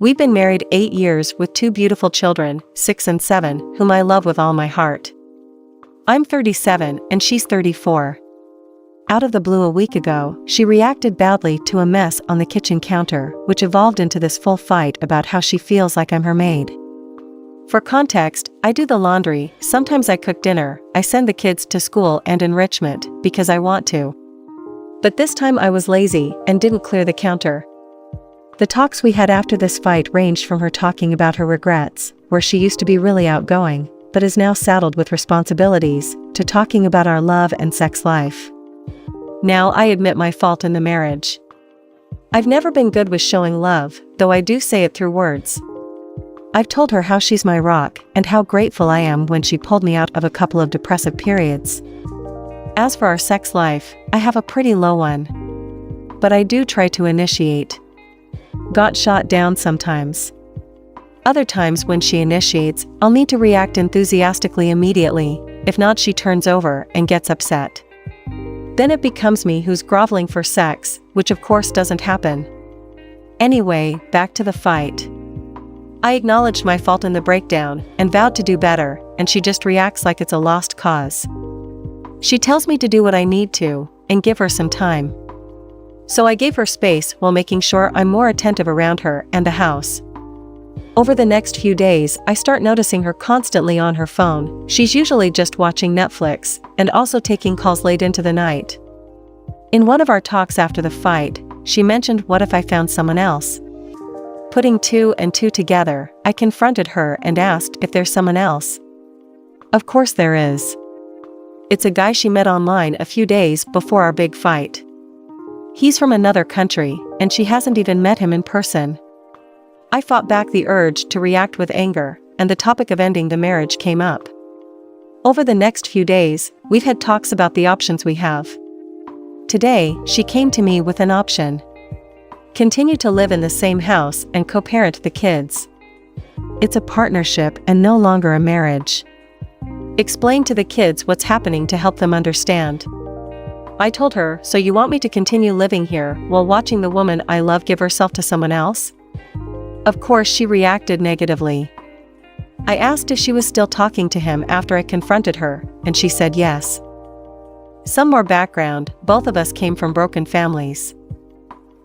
We've been married 8 years with 2 beautiful children, 6 and 7, whom I love with all my heart. I'm 37 and she's 34. Out of the blue a week ago, she reacted badly to a mess on the kitchen counter, which evolved into this full fight about how she feels like I'm her maid. For context, I do the laundry, sometimes I cook dinner, I send the kids to school and enrichment, because I want to. But this time I was lazy and didn't clear the counter. The talks we had after this fight ranged from her talking about her regrets, where she used to be really outgoing, but is now saddled with responsibilities, to talking about our love and sex life. Now I admit my fault in the marriage. I've never been good with showing love, though I do say it through words. I've told her how she's my rock and how grateful I am when she pulled me out of a couple of depressive periods. As for our sex life, I have a pretty low one. But I do try to initiate. Got shot down sometimes. Other times when she initiates, I'll need to react enthusiastically immediately, if not she turns over and gets upset. Then it becomes me who's groveling for sex, which of course doesn't happen. Anyway, back to the fight. I acknowledged my fault in the breakdown and vowed to do better, and she just reacts like it's a lost cause. She tells me to do what I need to, and give her some time. So I gave her space while making sure I'm more attentive around her and the house. Over the next few days, I start noticing her constantly on her phone. She's usually just watching Netflix, and also taking calls late into the night. In one of our talks after the fight, she mentioned, what if I found someone else? Putting 2 and 2 together, I confronted her and asked if there's someone else. Of course there is. It's a guy she met online a few days before our big fight. He's from another country, and she hasn't even met him in person. I fought back the urge to react with anger, and the topic of ending the marriage came up. Over the next few days, we've had talks about the options we have. Today, she came to me with an option. Continue to live in the same house and co-parent the kids. It's a partnership and no longer a marriage. Explain to the kids what's happening to help them understand. I told her, so you want me to continue living here while watching the woman I love give herself to someone else? Of course she reacted negatively. I asked if she was still talking to him after I confronted her, and she said yes. Some more background, both of us came from broken families.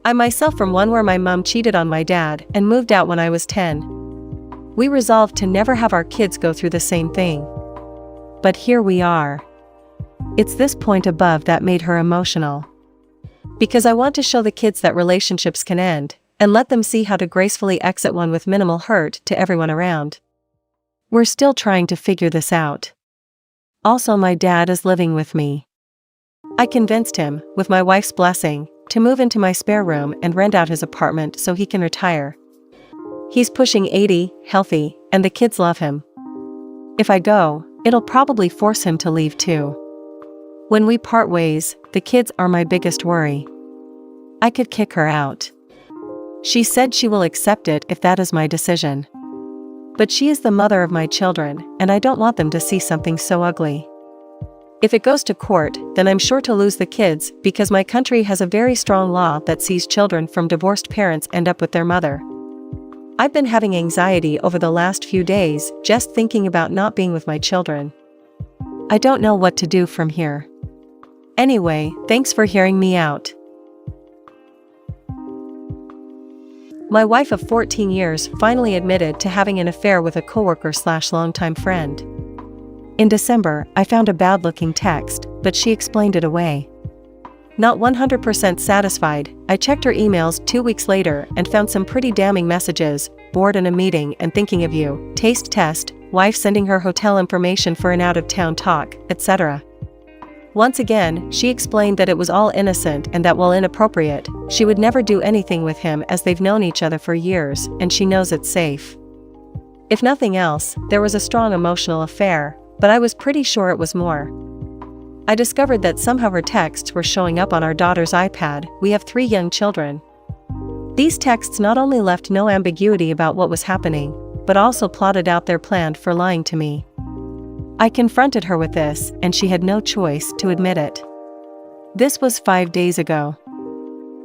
I myself from one where my mom cheated on my dad and moved out when I was 10. We resolved to never have our kids go through the same thing. But here we are. It's this point above that made her emotional. Because I want to show the kids that relationships can end, and let them see how to gracefully exit one with minimal hurt to everyone around. We're still trying to figure this out. Also, my dad is living with me. I convinced him, with my wife's blessing, to move into my spare room and rent out his apartment so he can retire. He's pushing 80, healthy, and the kids love him. If I go, it'll probably force him to leave too. When we part ways, the kids are my biggest worry. I could kick her out. She said she will accept it if that is my decision. But she is the mother of my children, and I don't want them to see something so ugly. If it goes to court, then I'm sure to lose the kids because my country has a very strong law that sees children from divorced parents end up with their mother. I've been having anxiety over the last few days just thinking about not being with my children. I don't know what to do from here. Anyway, thanks for hearing me out. My wife of 14 years finally admitted to having an affair with a coworker/longtime friend. In December, I found a bad-looking text, but she explained it away. Not 100% satisfied, I checked her emails 2 weeks later and found some pretty damning messages: bored in a meeting and thinking of you, taste test, wife sending her hotel information for an out-of-town talk, etc. Once again, she explained that it was all innocent and that while inappropriate, she would never do anything with him as they've known each other for years and she knows it's safe. If nothing else, there was a strong emotional affair, but I was pretty sure it was more. I discovered that somehow her texts were showing up on our daughter's iPad. We have 3 young children. These texts not only left no ambiguity about what was happening, but also plotted out their plan for lying to me. I confronted her with this, and she had no choice to admit it. This was 5 days ago.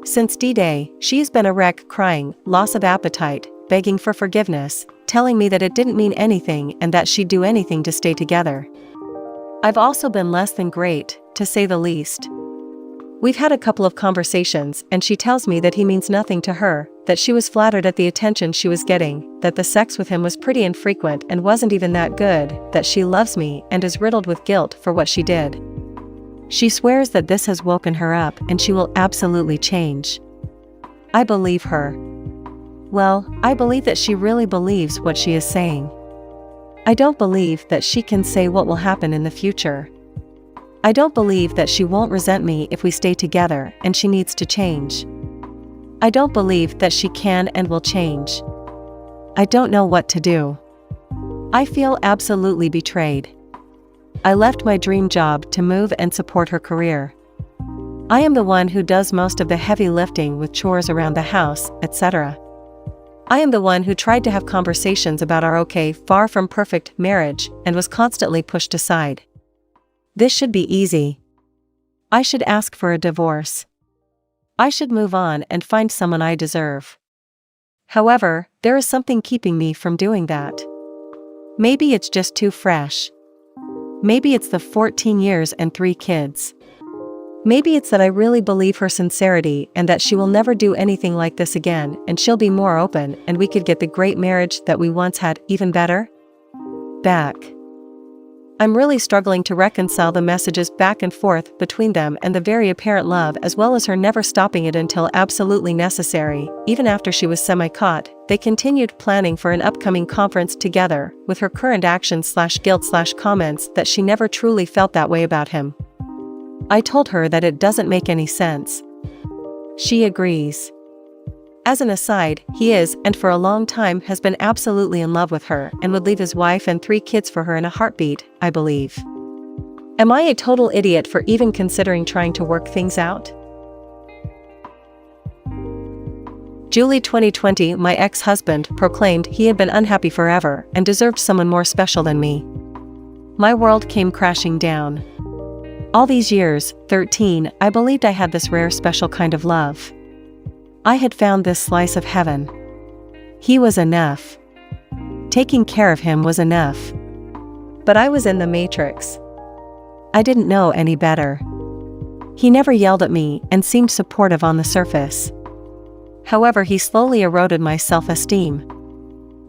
Since D-Day, she's been a wreck, crying, loss of appetite, begging for forgiveness, telling me that it didn't mean anything and that she'd do anything to stay together. I've also been less than great, to say the least. We've had a couple of conversations and she tells me that he means nothing to her, that she was flattered at the attention she was getting, that the sex with him was pretty infrequent and wasn't even that good, that she loves me and is riddled with guilt for what she did. She swears that this has woken her up and she will absolutely change. I believe her. Well, I believe that she really believes what she is saying. I don't believe that she can say what will happen in the future. I don't believe that she won't resent me if we stay together and she needs to change. I don't believe that she can and will change. I don't know what to do. I feel absolutely betrayed. I left my dream job to move and support her career. I am the one who does most of the heavy lifting with chores around the house, etc. I am the one who tried to have conversations about our far from perfect marriage and was constantly pushed aside. This should be easy. I should ask for a divorce. I should move on and find someone I deserve. However, there is something keeping me from doing that. Maybe it's just too fresh. Maybe it's the 14 years and 3 kids. Maybe it's that I really believe her sincerity and that she will never do anything like this again and she'll be more open and we could get the great marriage that we once had even better back. I'm really struggling to reconcile the messages back and forth between them and the very apparent love as well as her never stopping it until absolutely necessary. Even after she was semi-caught, they continued planning for an upcoming conference together, with her current actions/guilt/comments that she never truly felt that way about him. I told her that it doesn't make any sense. She agrees. As an aside, he is, and for a long time has been absolutely in love with her and would leave his wife and 3 kids for her in a heartbeat, I believe. Am I a total idiot for even considering trying to work things out? July 2020. My ex-husband proclaimed he had been unhappy forever and deserved someone more special than me. My world came crashing down. All these years, 13, I believed I had this rare special kind of love. I had found this slice of heaven. He was enough. Taking care of him was enough. But I was in the matrix. I didn't know any better. He never yelled at me and seemed supportive on the surface. However, he slowly eroded my self-esteem.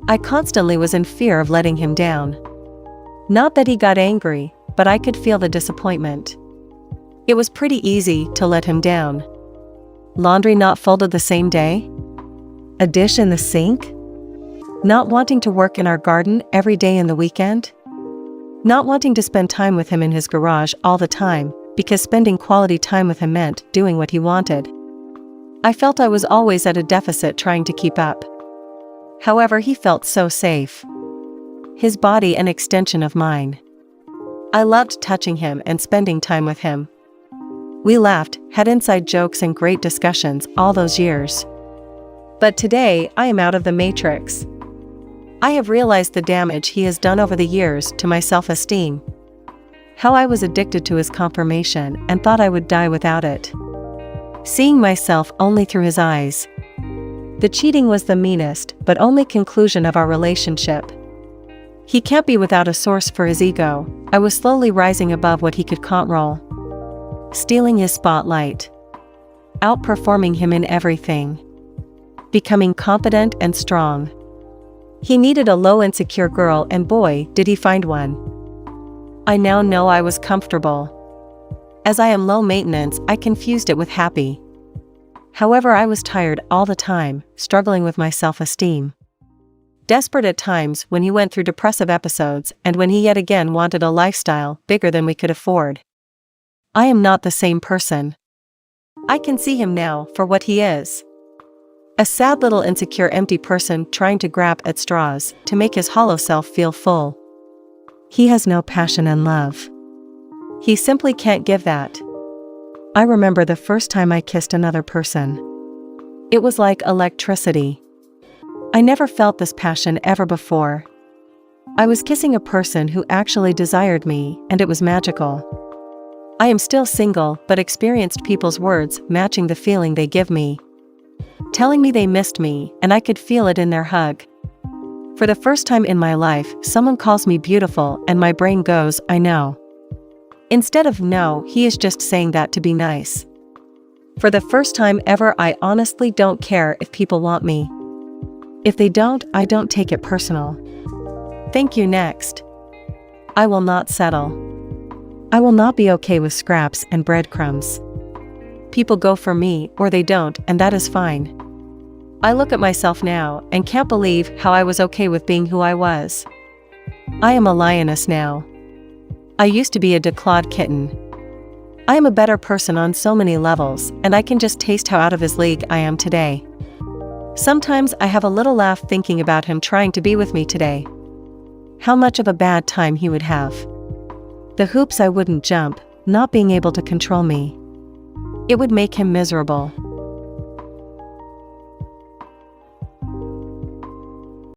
I constantly was in fear of letting him down. Not that he got angry, but I could feel the disappointment. It was pretty easy to let him down. Laundry not folded the same day? A dish in the sink? Not wanting to work in our garden every day in the weekend? Not wanting to spend time with him in his garage all the time, because spending quality time with him meant doing what he wanted. I felt I was always at a deficit trying to keep up. However, he felt so safe. His body an extension of mine. I loved touching him and spending time with him. We laughed, had inside jokes and great discussions all those years. But today, I am out of the matrix. I have realized the damage he has done over the years to my self-esteem. How I was addicted to his confirmation and thought I would die without it. Seeing myself only through his eyes. The cheating was the meanest but only conclusion of our relationship. He can't be without a source for his ego. I was slowly rising above what he could control. Stealing his spotlight. Outperforming him in everything. Becoming confident and strong. He needed a low insecure girl and boy, did he find one. I now know I was comfortable. As I am low maintenance, I confused it with happy. However, I was tired all the time, struggling with my self-esteem. Desperate at times when he went through depressive episodes and when he yet again wanted a lifestyle bigger than we could afford. I am not the same person. I can see him now for what he is. A sad little insecure empty person trying to grab at straws to make his hollow self feel full. He has no passion and love. He simply can't give that. I remember the first time I kissed another person. It was like electricity. I never felt this passion ever before. I was kissing a person who actually desired me, and it was magical. I am still single but experienced people's words matching the feeling they give me. telling me they missed me, and I could feel it in their hug. For the first time in my life, someone calls me beautiful and my brain goes, I know. Instead of no, he is just saying that to be nice. For the first time ever, I honestly don't care if people want me. If they don't, I don't take it personal. Thank you. Next. I will not settle. I will not be okay with scraps and breadcrumbs. People go for me or they don't, and that is fine. I look at myself now and can't believe how I was okay with being who I was. I am a lioness now. I used to be a declawed kitten. I am a better person on so many levels, and I can just taste how out of his league I am today. Sometimes I have a little laugh thinking about him trying to be with me today. How much of a bad time he would have. The hoops I wouldn't jump, not being able to control me. It would make him miserable.